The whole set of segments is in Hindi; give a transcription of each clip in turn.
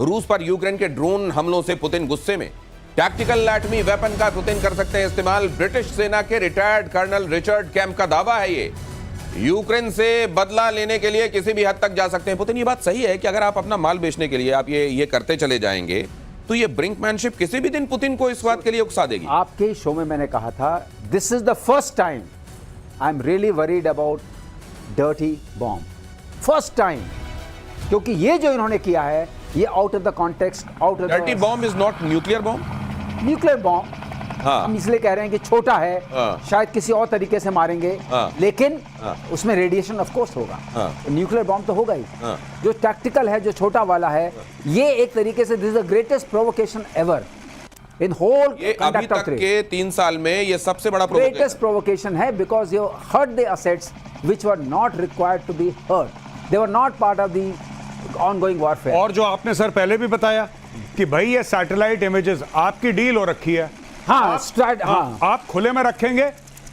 रूस पर यूक्रेन के ड्रोन हमलों से पुतिन गुस्से में। टैक्टिकल एटमी वेपन का पुतिन कर सकते हैं इस्तेमाल। ब्रिटिश सेना के रिटायर्ड कर्नल रिचर्ड कैम्प का दावा है ये। यूक्रेन से बदला लेने के लिए किसी भी हद तक जा सकते हैं पुतिन। ये बात सही है कि अगर आप अपना माल बेचने के लिए आप ये करते चले जाएंगे तो ये ब्रिंकमैनशिप किसी भी दिन पुतिन को इस बात के लिए उकसा देगी। आपके शो में मैंने कहा था, this is the first time I am really worried about dirty bomb. First time, क्योंकि ये जो इन्होंने किया है ये out of the context, out of dirty bomb is not nuclear bomb. Nuclear bomb हाँ। हम इसलिए कह रहे हैं कि छोटा है, हाँ। शायद किसी और तरीके से मारेंगे, हाँ। लेकिन हाँ। उसमें रेडिएशन ऑफ कोर्स होगा। हाँ। तो न्यूक्लियर बॉम्ब तो होगा ही। हाँ। जो टैक्टिकल है, जो छोटा वाला है, ये एक तरीके से this is the greatest provocation ever in whole ये अभी तक के 3 साल में ये सबसे बड़ा ग्रेटेस्ट प्रोवोकेशन है, because you hurt the assets which were not required to be hurt, they were not part of the ongoing warfare. और जो आपने सर पहले भी बताया कि भाई ये सैटेलाइट इमेजेस आपकी डील हो रखी है। हाँ, आप खुले में रखेंगे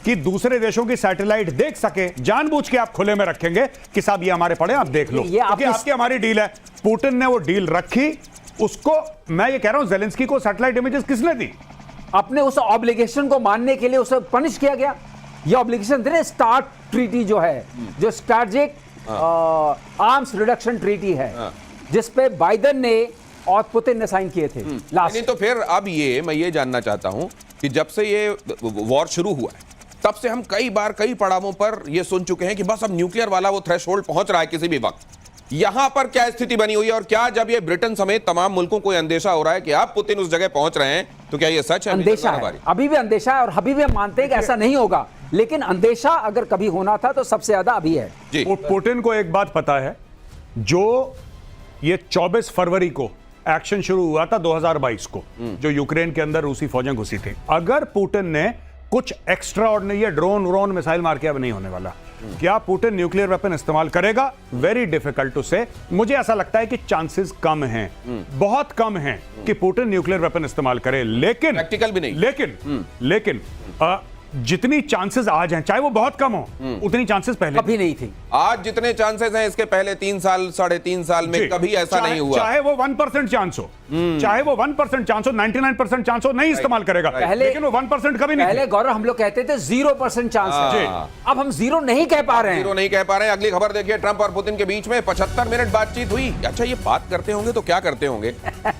कि दूसरे देशों की सैटेलाइट देख सके, जानबूझ के आप खुले में रखेंगे कि साहब ये हमारे पड़े, आप देख लो, क्योंकि आपकी हमारी डील है। पुतिन ने वो डील रखी, उसको मैं ये कह रहा हूं ज़ेलेंस्की को सैटेलाइट इमेजेस किसने दी? अपने उस ऑब्लिगेशन को मानने के लिए उसे पनिश किया गया। ये ऑब्लिगेशन थे, स्टार्ट ट्रीटी जो है, जो स्ट्रैटेजिक आर्म्स रिडक्शन ट्रीटी है, जिसपे बाइडेन ने और पुतिन ने साइन किए थे लास्ट। नहीं तो फिर अब ये मैं ये जानना चाहता हूं कि जब से ये वॉर शुरू हुआ है तब से हम कई बार कई पड़ावों पर ये सुन चुके हैं कि बस अब न्यूक्लियर वाला वो थ्रेशोल्ड पहुंच रहा है किसी भी वक्त। यहां पर क्या स्थिति बनी हुई है, और क्या जब ये ब्रिटेन समेत तमाम मुल्कों को अंदेशा हो रहा है कि अब पुतिन उस जगह पहुंच रहे हैं, तो क्या ये सच है? अंदेशा है, अभी भी अंदेशा है, और अभी भी हम मानते हैं कि ऐसा नहीं होगा, लेकिन अंदेशा अगर कभी होना था तो सबसे ज्यादा अभी है। पुतिन को एक बात पता है, जो ये 24 फरवरी को एक्शन शुरू हुआ था 2022 को, जो यूक्रेन के अंदर रूसी फौजें घुसी थी, अगर पुतिन ने कुछ एक्स्ट्रा ऑर्डिनरी ड्रोन मिसाइल मार के, अब नहीं होने वाला, क्या पुतिन न्यूक्लियर वेपन इस्तेमाल करेगा? वेरी डिफिकल्ट टू से। मुझे ऐसा लगता है कि चांसेस कम हैं, बहुत कम हैं कि पुतिन न्यूक्लियर वेपन इस्तेमाल करे, लेकिन प्रैक्टिकल भी नहीं, लेकिन जितनी चांसेस आज हैं, चाहे वो बहुत कम हो, उतनी चांसेस पहले कभी नहीं थी। आज जितने चांसेस हैं इसके पहले 3 साल 3.5 साल में कभी ऐसा नहीं हुआ। चाहे वो 1% चांस हो, चाहे वो 1% चांस हो, 99% चांस हो, नहीं इस्तेमाल करेगा, लेकिन वो 1% कभी नहीं। पहले गौरव हम लोग कहते थे 0% चांस है, अब हम 0 नहीं कह पा रहे हैं। 0 नहीं कह पा रहे हैं। अगली खबर देखिए, ट्रंप और पुतिन के बीच में 75 मिनट बातचीत हुई। अच्छा, ये बात करते होंगे तो क्या करते होंगे?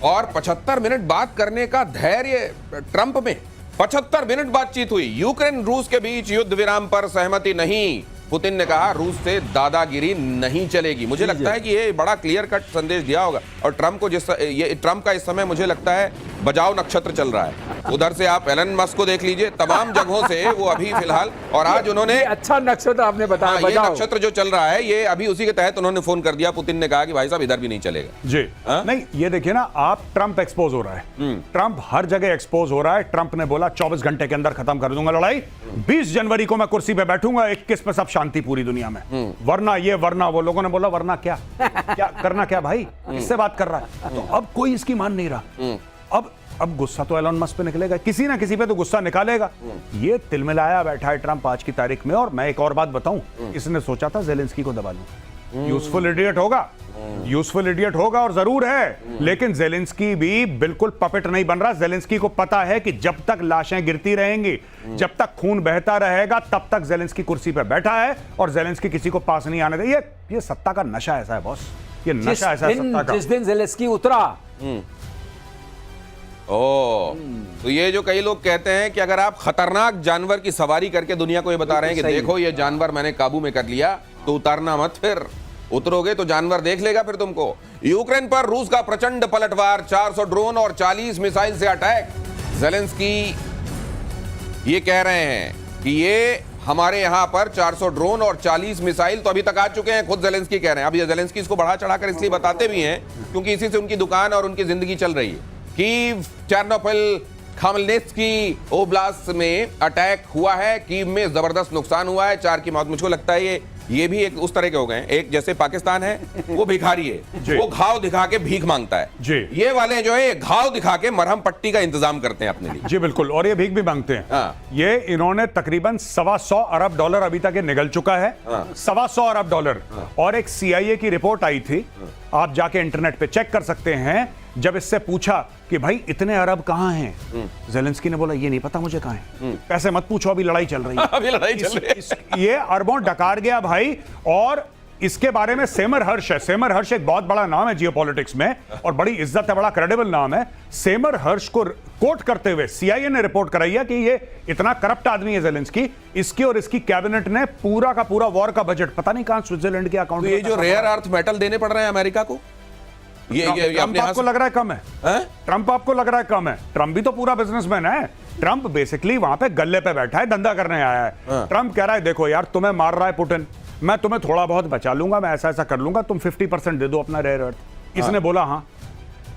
और 75 मिनट बात करने का धैर्य ट्रंप में। 75 मिनट बातचीत हुई। यूक्रेन रूस के बीच युद्ध विराम पर सहमति नहीं। पुतिन ने कहा रूस से दादागिरी नहीं चलेगी। मुझे लगता है कि ये बड़ा क्लियर कट संदेश दिया होगा। और ट्रंप को ट्रंप का इस समय मुझे लगता है बजाओ नक्षत्र चल रहा है। उधर से आप एलन मस्क को देख लीजिए, तमाम जगहों से वो अभी फिलहाल, और आज उन्होंने अच्छा नक्षत्र आपने बताया, ये नक्षत्र जो चल रहा है ये अभी उसी के तहत उन्होंने फोन कर दिया। पुतिन ने कहा कि भाई साहब इधर भी नहीं चलेगा जी। नहीं, ये देखिए ना, आप ट्रंप एक्सपोज हो रहा है, ट्रंप हर जगह एक्सपोज हो रहा है। ट्रंप ने बोला 24 घंटे के अंदर खत्म कर दूंगा लड़ाई, 20 जनवरी को मैं कुर्सी पे बैठूंगा, 21 पे सब शांति पूरी दुनिया में, वरना ये वरना वो। लोगों ने बोला वरना क्या क्या करना, क्या भाई इससे बात कर रहा है? तो अब कोई इसकी मान नहीं रहा। अब गुस्सा तो एलन मस्क पे निकलेगा, किसी ना किसी पे तो गुस्सा निकालेगा। ये तिलमिलाया बैठा है ट्रंप आज की तारीख में। और मैं एक और बात बताऊं, इसने सोचा था ज़ेलेंस्की को दबा लूं। यूजफुल इडियट होगा, यूजफुल इडियट होगा और जरूर है, लेकिन ज़ेलेंस्की भी बिल्कुल पपेट नहीं बन रहा। ज़ेलेंस्की को पता है कि जब तक लाशें गिरती रहेंगी, जब तक खून बहता रहेगा, तब तक ज़ेलेंस्की कुर्सी पे बैठा है और ज़ेलेंस्की किसी को पास नहीं आने दे। ये सत्ता का नशा ऐसा है बॉस, ये नशा ऐसा है सत्ता का। जिस दिन ज़ेलेंस्की उतरा, तो ये जो कई लोग कहते हैं कि अगर आप खतरनाक जानवर की सवारी करके दुनिया को ये बता रहे हैं कि देखो ये जानवर मैंने काबू में कर लिया, तो उतारना मत, फिर उतरोगे तो जानवर देख लेगा फिर तुमको। यूक्रेन पर रूस का प्रचंड पलटवार, 400 ड्रोन और 40 मिसाइल से अटैक। ज़ेलेंस्की ये कह रहे हैं कि ये हमारे यहां पर 400 ड्रोन और 40 मिसाइल तो अभी तक आ चुके हैं, खुद ज़ेलेंस्की कह रहे हैं। अब ये ज़ेलेंस्की इसको बढ़ा चढ़ाकर इसलिए बताते भी हैं क्योंकि इसी से उनकी दुकान और उनकी जिंदगी चल रही है। कीव, चेर्नोबिल, खामेलनित्स्की ओब्लास्ट में अटैक हुआ है। कीव में जबरदस्त नुकसान हुआ है, 4 की मौत। मुझको लगता है ये भी एक उस तरह के हो गए हैं। एक जैसे पाकिस्तान है, वो भिखारी है, वो घाव दिखा के भीख मांगता है जी। ये वाले जो है घाव दिखा के मरहम पट्टी का इंतजाम करते हैं अपने लिए जी, बिल्कुल। और ये भीख भी मांगते हैं। ये इन्होंने तकरीबन $125 अरब अभी तक ये निगल चुका है, $125 अरब। और एक CIA की रिपोर्ट आई थी आप जाके इंटरनेट पे चेक कर सकते हैं। जब इससे पूछा कि भाई इतने अरब कहां हैं, ज़ेलेंस्की ने बोला ये नहीं पता मुझे कहां है, पैसे मत पूछो, अभी लड़ाई चल रही है। अभी लड़ाई चल रही है। ये अरबों डकार गया भाई। और इसके बारे में सेमर हर्ष है। सेमर हर्ष एक बहुत बड़ा नाम है जियोपॉलिटिक्स में और बड़ी इज्जत है, बड़ा क्रेडिबल नाम है। सेमर हर्ष को कोट करते हुए सीआईए ने रिपोर्ट कराई है कि ये इतना करप्ट आदमी है ज़ेलेंस्की, इसकी और इसकी कैबिनेट ने पूरा का पूरा वॉर का बजट पता नहीं कहां स्विट्जरलैंड के अकाउंट तो में। ये जो रेयर अर्थ मेटल देने पड़ रहे हैं अमेरिका को, ये ट्रंप आपको लग रहा है कम है? ट्रंप आपको लग रहा है कम है? ट्रंप भी तो पूरा बिजनेसमैन है। ट्रंप बेसिकली वहां पे गल्ले पे बैठा है, धंधा करने आया है। ट्रंप कह रहा है देखो यार, तुम्हें मार रहा है पुतिन, मैं तुम्हें थोड़ा बहुत बचा लूंगा, मैं ऐसा ऐसा कर लूंगा, तुम 50% दे दो अपना रेयर अर्थ। इसने बोला हाँ,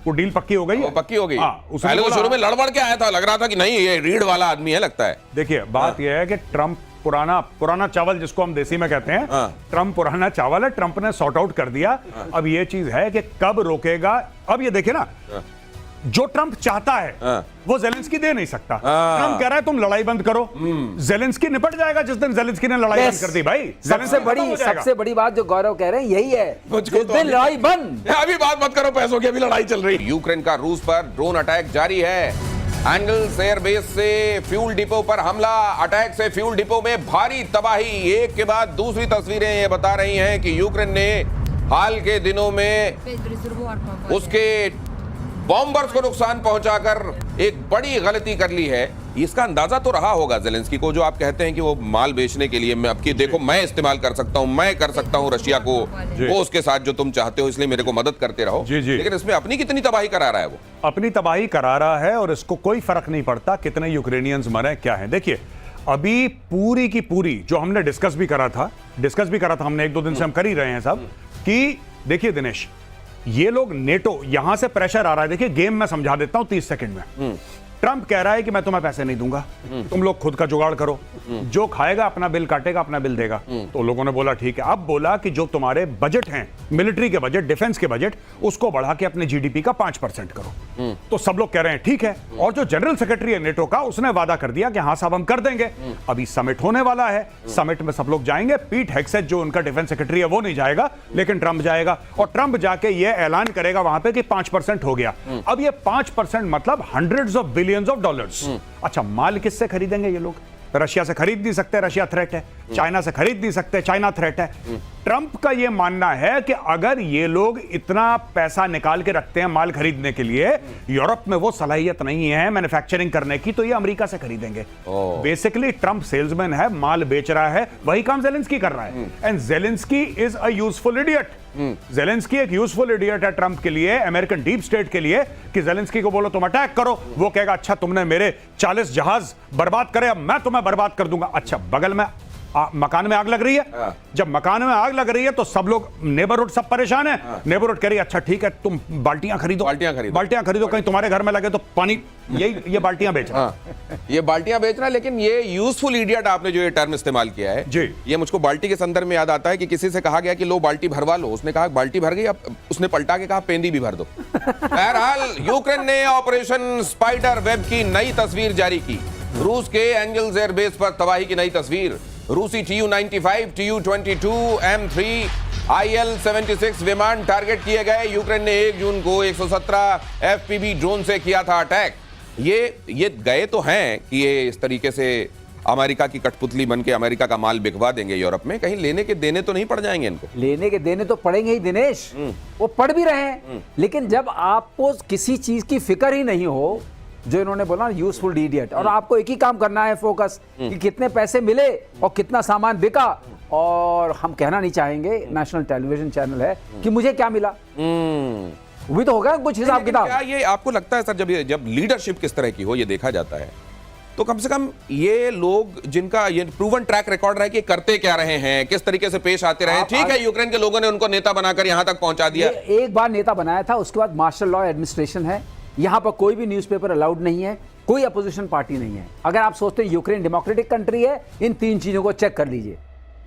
वो डील पक्की हो गई है? पक्की हो गई। उसने पहले वो बोला शुरू में लड़बड़ के आया था, लग रहा था कि नहीं ये रीढ़ वाला आदमी है लगता है। देखिए बात यह है कि ट्रंप पुराना चावल जिसको हम देसी में कहते हैं, ट्रंप पुराना चावल है। ट्रंप ने सॉर्ट आउट कर दिया। अब ये चीज है कि कब रोकेगा। अब ये देखिए ना, जो ट्रंप चाहता है वो ज़ेलेंस्की दे नहीं सकता। ट्रंप कह रहा है तुम लड़ाई बंद करो, ज़ेलेंस्की निपट जाएगा जिस दिन ज़ेलेंस्की ने लड़ाई बंद कर दी। भाई सबसे बड़ी बात जो गौरव कह रहे हैं यही है, जिस दिन लड़ाई बंद। अभी बात मत करो पैसों की, अभी लड़ाई चल रही है। यूक्रेन का रूस पर ड्रोन अटैक जारी है। एंगल्स एयरबेस से फ्यूल डिपो पर हमला, अटैक से फ्यूल डिपो में भारी तबाही। एक के बाद दूसरी तस्वीरें ये बता रही हैं कि यूक्रेन ने हाल के दिनों में उसके बॉम्बर्स को नुकसान पहुंचाकर एक बड़ी गलती कर ली है। इसका अंदाजा तो रहा होगा ज़ेलेंस्की को, जो आप कहते हैं कि वो माल बेचने के लिए मैं आपकी देखो मैं इस्तेमाल कर सकता हूं, मैं कर सकता हूं रशिया को, वो उसके साथ जो तुम चाहते हो इसलिए मेरे को मदद करते रहो। लेकिन इसमें अपनी कितनी तबाही करा रहा है वो? अपनी तबाही करा रहा है और इसको कोई फर्क नहीं पड़ता कितने यूक्रेनियंस मरे क्या है। देखिए अभी पूरी की पूरी जो हमने डिस्कस भी करा था हमने, 1-2 दिन से हम कर ही रहे हैं सब, कि देखिए दिनेश, ये लोग नेटो, यहां से प्रेशर आ रहा है। देखिए गेम मैं समझा देता हूं 30 सेकंड में। ट्रंप कह रहा है कि मैं तुम्हें पैसे नहीं दूंगा, तुम लोग खुद का जुगाड़ करो, जो खाएगा अपना बिल काटेगा, अपना बिल देगा। तो लोगों ने बोला ठीक है। अब बोला कि जो तुम्हारे बजट हैं, मिलिट्री के बजट, डिफेंस के बजट, उसको बढ़ा के अपने जीडीपी का 5% करो। तो सब लोग कह रहे हैं ठीक है। और जो जनरल सेक्रेटरी है नेटो का, उसने वादा कर दिया कि हाँ साहब हम कर देंगे। अभी समिट होने वाला है, समिट में सब लोग जाएंगे। पीट हेग्सेथ जो उनका डिफेंस सेक्रेटरी है वो नहीं जाएगा, लेकिन ट्रंप जाएगा और ट्रंप जाके ये ऐलान करेगा वहां पे कि 5% हो गया। अब ये 5% मतलब hundreds of billions of dollars. अच्छा, माल किससे खरीदेंगे ये लोग? रशिया से खरीद नहीं सकते, रशिया थ्रेट है। चाइना से खरीद नहीं सकते, चाइना थ्रेट है। ट्रंप का यह मानना है कि अगर ये लोग इतना पैसा निकाल के रखते हैं माल खरीदने के लिए, यूरोप में वो सलाहियत नहीं है मैन्युफैक्चरिंग करने की, तो ये अमेरिका से खरीदेंगे। बेसिकली ट्रंप सेल्समैन है, माल बेच रहा है, वही काम ज़ेलेंस्की कर रहा है। And Zelensky is a useful idiot. Zelensky एक यूजफुल इडियट है ट्रंप के लिए, अमेरिकन डीप स्टेट के लिए, कि ज़ेलेंस्की को बोलो तुम अटैक करो, वो कहेगा अच्छा तुमने मेरे 40 जहाज बर्बाद करे, अब मैं तुम्हें बर्बाद कर दूंगा। अच्छा, बगल में मकान में आग लग रही है। जब मकान में आग लग रही है तो सब लोग, नेबरहुड सब परेशान है। नेबरहुड कह रही है अच्छा ठीक है तुम बाल्टियां खरीदो, कहीं तुम्हारे घर में लगे तो पानी, ये बाल्टियां बेच रहा है। ये बाल्टियां बेच रहा है। लेकिन ये यूजफुल इडियट आपने जो ये टर्म इस्तेमाल किया है जी, ये मुझको बाल्टी के संदर्भ में याद आता है कि किसी से कहा गया कि लो बाल्टी भरवा लो, उसने कहा बाल्टी भर गई, अब उसने पलटा के कहा पेंदी भी भर दो। बहरहाल यूक्रेन ने ऑपरेशन स्पाइडर वेब की नई तस्वीर जारी की। रूस के एंगल्स एयरबेस पर तबाही की नई तस्वीर। रूसी TU-95, TU-22, M3, IL-76 विमान टारगेट किए गए। यूक्रेन ने 1 जून को 117 FPV ड्रोन से किया था अटैक। ये गए तो हैं कि ये इस तरीके से अमेरिका की कठपुतली बन के अमेरिका का माल बिकवा देंगे यूरोप में, कहीं लेने के देने तो नहीं पड़ जाएंगे इनको? लेने के देने तो पड़ेंगे ही दिनेश, वो पड़ भी रहे हैं। लेकिन जब आपको किसी चीज की फिक्र ही नहीं हो, जो इन्होंने बोला यूजफुल इडियट, और आपको एक ही काम करना है फोकस, कि कितने पैसे मिले और कितना सामान बिका। और हम कहना नहीं चाहेंगे, नेशनल टेलीविजन चैनल है, कि मुझे क्या मिला, वो भी तो होगा कुछ हिसाब किताब। क्या ये आपको लगता है सर, जब लीडरशिप किस तरह की हो ये देखा जाता है, तो कम से कम ये लोग जिनका ये प्रूवन ट्रैक रिकॉर्ड रहा है कि करते क्या रहे हैं, किस तरीके से पेश आते रहे। ठीक है, यूक्रेन के लोगों ने उनको नेता बनाकर यहां तक पहुंचा दिया। एक बार नेता बनाया था, उसके बाद मार्शल लॉ एडमिनिस्ट्रेशन है, यहां पर कोई भी न्यूज़पेपर अलाउड नहीं है, कोई अपोजिशन पार्टी नहीं है। अगर आप सोचते हैं यूक्रेन डेमोक्रेटिक कंट्री है, इन 3 चीजों को चेक कर लीजिए।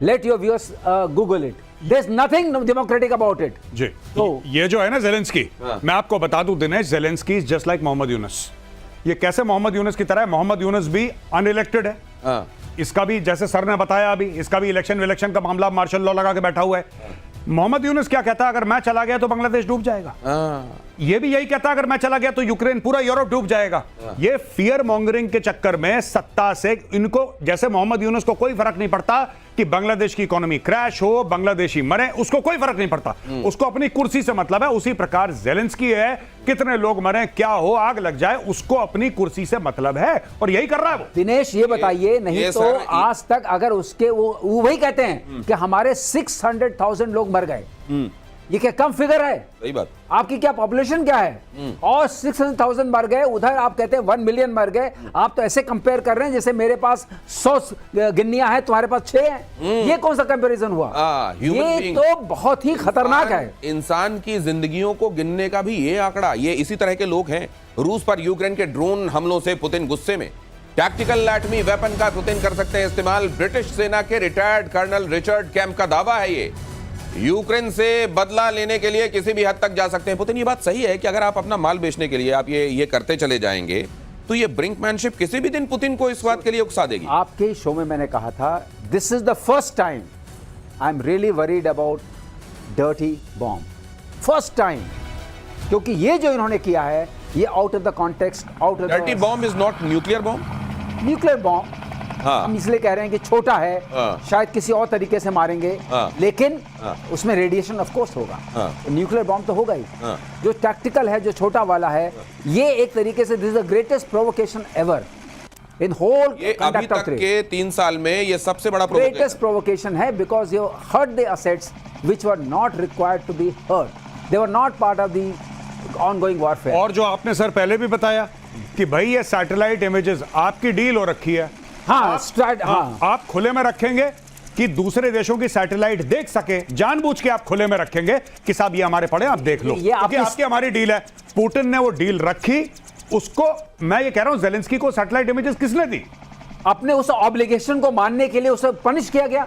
Let your viewers Google it, there is nothing democratic about it. जी, तो ये जो है ना ज़ेलेंस्की, मैं आपको बता दूं Dinesh, Zelensky is just like Mohammad Yunus. ये कैसे मोहम्मद यूनुस की तरह है? मोहम्मद यूनुस भी अनइलेक्टेड है। इसका भी, जैसे सर ने बताया अभी, इसका भी इलेक्शन का मामला मार्शल लॉ लगा के बैठा हुआ है। मोहम्मद यूनुस क्या कहता है, अगर मैं चला गया तो बांग्लादेश डूब जाएगा। ये भी यही कहता है, अगर मैं चला गया तो यूक्रेन पूरा यूरोप डूब जाएगा। ये फियर मॉन्गरिंग के चक्कर में सत्ता से इनको, जैसे मोहम्मद यूनुस को कोई फर्क नहीं पड़ता कि बांग्लादेश की इकोनॉमी क्रैश हो, बांग्लादेशी मरे, उसको कोई फर्क नहीं पड़ता, उसको अपनी कुर्सी से मतलब है। उसी प्रकार जेलेंस्की है, कितने लोग मरे, क्या हो, आग लग जाए, उसको अपनी कुर्सी से मतलब है, और यही कर रहा है वो। दिनेश ये बताइए, नहीं तो आज तक अगर उसके वो वही कहते हैं कि हमारे 600,000 लोग मर गए, ये क्या कम फिगर है? सही बात। आपकी क्या पॉपुलेशन क्या है? और 600,000 मर गए, उधर आप कहते हैं 1 मिलियन मर गए। आप तो ऐसे कंपेयर कर रहे हैं जैसे मेरे पास 100 गिन्नियां हैं, तुम्हारे पास 6 हैं। ये कौन सा कंपैरिजन हुआ? ये तो बहुत ही खतरनाक है। इंसान की जिंदगियों को गिनने का भी ये आंकड़ा, ये इसी तरह के लोग हैं। रूस पर यूक्रेन के ड्रोन हमलों से पुतिन गुस्से में। टैक्टिकल एटमी वेपन का पुतिन कर सकते हैं इस्तेमाल। ब्रिटिश सेना के रिटायर्ड कर्नल रिचर्ड कैम्प का दावा है ये। यूक्रेन से बदला लेने के लिए किसी भी हद तक जा सकते हैं पुतिन। ये बात सही है कि अगर आप अपना माल बेचने के लिए आप ये करते चले जाएंगे तो ये ब्रिंकमैनशिप किसी भी दिन पुतिन को इस बात के लिए उकसा देगी। आपके शो में मैंने कहा था, this is the first time I am really worried about dirty bomb. First time, क्योंकि ये जो इन्होंने किया है ये out of the context, out of dirty bomb is not nuclear bomb. Nuclear bomb हम इसलिए कह रहे हैं कि छोटा है, शायद किसी और तरीके से मारेंगे, लेकिन उसमें रेडिएशन ऑफ कोर्स होगा। न्यूक्लियर बॉम्ब तो होगा ही। जो टैक्टिकल है, जो छोटा वाला है, ये एक तरीके से this is the greatest provocation ever in whole अभी तक के 3 साल में ये सबसे बड़ा ग्रेटेस्ट प्रोवोकेशन है, because you hurt the assets which were not required to be hurt. They were not part of the ongoing warfare. और जो आपने सर पहले भी बताया कि भाई ये सैटेलाइट इमेजेस आपकी डील हो रखी है। आप खुले में रखेंगे कि दूसरे देशों की सैटेलाइट देख सके, जानबूझ के आप खुले में रखेंगे कि साहब ये हमारे पड़े, आप देख लो, क्योंकि आपकी हमारी डील है। पुतिन ने वो डील रखी, उसको मैं ये कह रहा हूं, जेलेंस्की को सैटेलाइट इमेजेस किसने दी? अपने उस ऑब्लिगेशन को मानने के लिए उसे पनिश किया गया।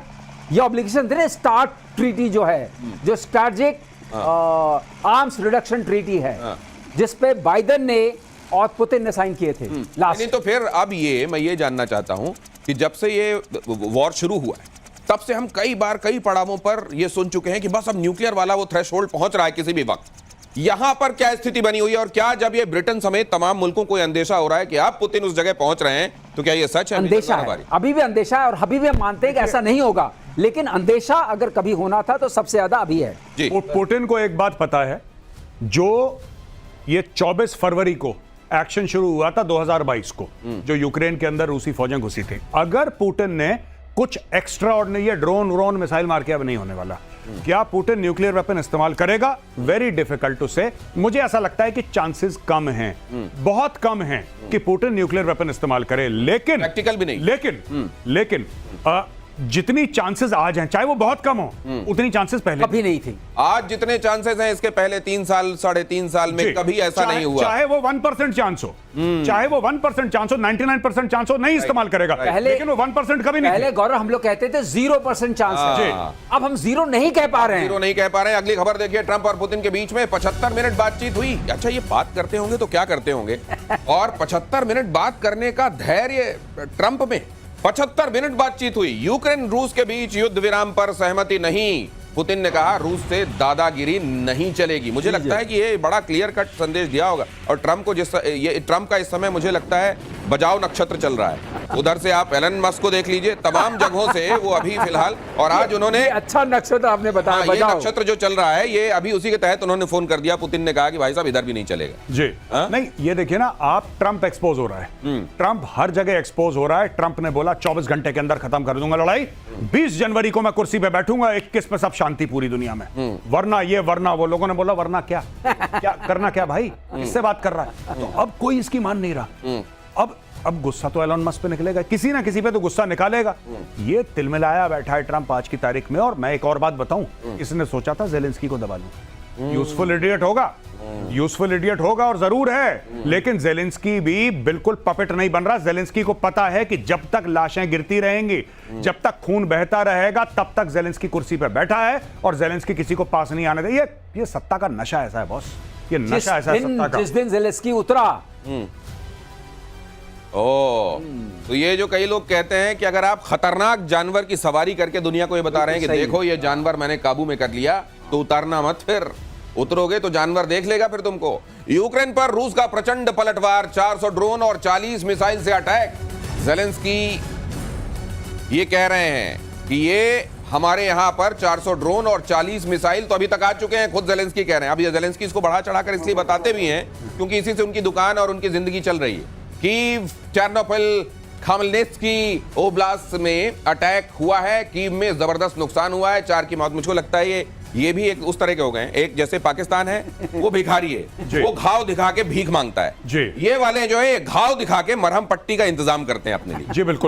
ये ऑब्लिगेशन थे, स्टार्ट ट्रीटी जो है, जो स्ट्रैटेजिक आर्म्स रिडक्शन ट्रीटी है, जिसपे बाइडेन ने और पुतिन ने साइन किए थे लास्ट। नहीं तो फिर अब ये मैं ये जानना चाहता हूं कि जब से ये वॉर शुरू हुआ है तब से हम कई बार कई पड़ावों पर ये सुन चुके हैं कि बस अब न्यूक्लियर वाला वो थ्रेशोल्ड पहुंच रहा है किसी भी वक्त। यहां पर क्या स्थिति बनी हुई है, और क्या जब ये ब्रिटेन समेत तमाम मुल्कों को अंदेशा हो रहा है कि आप पुतिन उस जगह पहुंच रहे हैं, तो क्या ये सच है? अंदेशा है, अभी भी अंदेशा है, और अभी भी हम मानते हैं कि ऐसा नहीं होगा, लेकिन अंदेशा अगर कभी होना था तो सबसे ज्यादा अभी है। पुतिन को एक बात पता है, जो ये 24 फरवरी को एक्शन शुरू हुआ था 2022 को, जो यूक्रेन के अंदर रूसी फौजें घुसी थी, अगर पुतिन ने कुछ एक्स्ट्रा ऑर्डिनरी ड्रोन मिसाइल मार के अब नहीं होने वाला। क्या पुतिन न्यूक्लियर वेपन इस्तेमाल करेगा? वेरी डिफिकल्ट टू से। मुझे ऐसा लगता है कि चांसेस कम हैं, बहुत कम हैं कि पुतिन न्यूक्लियर वेपन इस्तेमाल करे, लेकिन प्रैक्टिकल भी नहीं, लेकिन जितनी चांसेस आज हैं, चाहे वो बहुत कम हो, उतनी चांसेस पहले कभी नहीं थी। आज जितने चांसेस हैं इसके पहले 3 साल 3.5 साल में कभी ऐसा नहीं हुआ। चाहे वो 1% चांस हो, चाहे वो 1% चांस हो, 99% चांस हो, नहीं इस्तेमाल करेगा, लेकिन वो 1% कभी नहीं। पहले गौरव हम लोग कहते थे 0% चांस है, अब हम 0 नहीं कह पा रहे हैं। 0 नहीं कह पा रहे हैं। अगली खबर देखिए, ट्रंप और पुतिन के बीच में 75 मिनट बातचीत हुई। अच्छा, ये बात करते होंगे तो क्या करते होंगे, और 75 मिनट बात करने का धैर्य ट्रंप में। 75 मिनट बातचीत हुई। यूक्रेन रूस के बीच युद्ध विराम पर सहमति नहीं। पुतिन ने कहा रूस से दादागिरी नहीं चलेगी। मुझे लगता है कि ये बड़ा क्लियर कट संदेश दिया होगा, और ट्रंप को ट्रंप का इस समय मुझे लगता है बजाओ नक्षत्र चल रहा है। उधर से आप एलन मस्क को देख लीजिए, तमाम जगहों से वो अभी फिलहाल, और आज उन्होंने अच्छा नक्षत्र आपने बताया, ये नक्षत्र जो चल रहा है ये अभी उसी के तहत उन्होंने फोन कर दिया। पुतिन ने कहा कि भाई साहब इधर भी नहीं चलेगा जी। नहीं, ये देखिए ना, आप ट्रंप एक्सपोज हो रहा है, ट्रंप हर जगह एक्सपोज हो रहा है। ट्रंप ने बोला 24 घंटे के अंदर खत्म कर दूंगा लड़ाई, 20 जनवरी को मैं कुर्सी पे बैठूंगा, 21 में सब शांति पूरी दुनिया में, वरना ये वरना वो। लोगों ने बोला वरना क्या क्या करना, क्या भाई इससे बात कर रहा है, तो अब कोई इसकी मान नहीं रहा। अब गुस्सा तो एलन मस्क पे निकलेगा, किसी ना किसी पे तो गुस्सा निकालेगा। ये तिलमिलाया बैठा है ट्रंप आज की तारीख में। और मैं एक और बात बताऊं, इसने सोचा था जेलेंस्की को दबा लूं। यूजफुल इडियट होगा, यूजफुल इडियट होगा, और जरूर है, लेकिन जेलेंस्की भी बिल्कुल पपेट नहीं बन रहा। जेलेंस्की को पता है कि जब तक लाशें गिरती रहेंगी, जब तक खून बहता रहेगा, तब तक जेलेंस्की कुर्सी पे बैठा है, और जेलेंस्की किसी को पास नहीं आने दे। ये सत्ता का नशा ऐसा है बॉस, ये नशा ऐसा है सत्ता का। जिस दिन जेलेंस्की उतरा, ओ, तो ये जो कई लोग कहते हैं कि अगर आप खतरनाक जानवर की सवारी करके दुनिया को ये बता रहे हैं कि सही। देखो ये जानवर मैंने काबू में कर लिया, तो उतारना मत, फिर उतरोगे तो जानवर देख लेगा फिर तुमको। यूक्रेन पर रूस का प्रचंड पलटवार, 400 ड्रोन और 40 मिसाइल से अटैक। जेलेंस्की ये कह रहे हैं कि ये हमारे यहां पर 400 ड्रोन और 40 मिसाइल तो अभी तक आ चुके हैं, खुद जेलेंस्की कह रहे हैं। अब ये जेलेंस्की इसको बढ़ा चढ़ाकर इसलिए बताते भी हैं क्योंकि इसी से उनकी दुकान और उनकी जिंदगी चल रही है। कीव, चेर्नोबिल, खामेलनित्स्की ओब्लास्ट में अटैक हुआ है। कीव में जबरदस्त नुकसान हुआ है, 4 की मौत। मुझको लगता है ये भी एक उस तरह के हो गए हैं। एक जैसे पाकिस्तान है, वो भिखारी है, वो घाव दिखा के भीख मांगता है। जी। ये वाले जो है घाव दिखा के मरहम पट्टी का इंतजाम करते हैं अपने लिए। जी बिल्कुल।